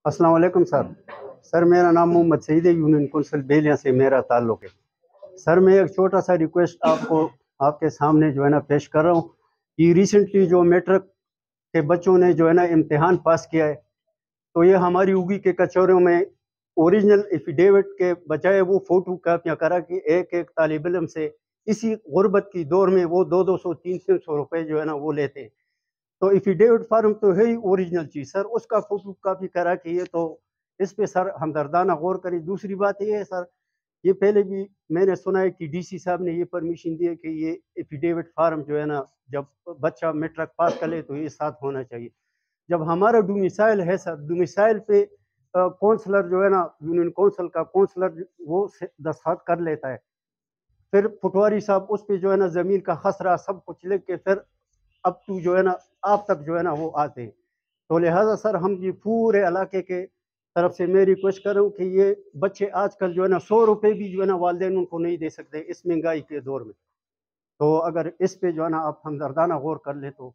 अस्सलाम वालेकुम sir. Sir मेरा नाम मोहम्मद सईद है, यूनियन कौंसिल बेलिया से मेरा ताल्लुक़ है। सर मैं एक छोटा सा रिक्वेस्ट आपको आपके सामने जो है ना पेश कर रहा हूँ कि रिसेंटली जो मैट्रिक के बच्चों ने जो है ना इम्तिहान पास किया है, तो ये हमारी उगी के कचहरियों में ओरिजिनल एफिडेविट के बजाय वो फ़ोटो कापियाँ करा कि एक एक तालिब इल्म से इसी गुर्बत की दौर में वो 200 300 रुपए जो है ना वो लेते हैं। तो एफिडेविट फार्म तो है ही ओरिजिनल चीज़ सर, उसका फ़ोटो कापी करा के ये तो इस पे सर हमदर्दाना गौर करें। दूसरी बात ये है सर, ये पहले भी मैंने सुना है कि डीसी साहब ने ये परमिशन दी है कि ये एफिडेविट फार्म जो है ना, जब बच्चा मैट्रिक पास कर ले तो ये साथ होना चाहिए। जब हमारा डोमिसाइल है सर, डोमिसाइल पे काउंसलर जो है ना, यूनियन काउंसिल का काउंसलर वो दस्तखत कर लेता है। फिर पटवारी साहब उस पे जो है ना ज़मीन का खसरा सब कुछ लिख के फिर अप टू जो है ना आप तक जो है ना वो आते हैं। तो लिहाजा सर हम ये पूरे इलाके के तरफ से मैं रिक्वेस्ट कर रहा हूँ कि ये बच्चे आजकल जो है ना 100 रुपए भी जो है ना वालिदैन उनको नहीं दे सकते इस महंगाई के दौर में। तो अगर इस पे जो है ना आप हमदर्दाना गौर कर ले तो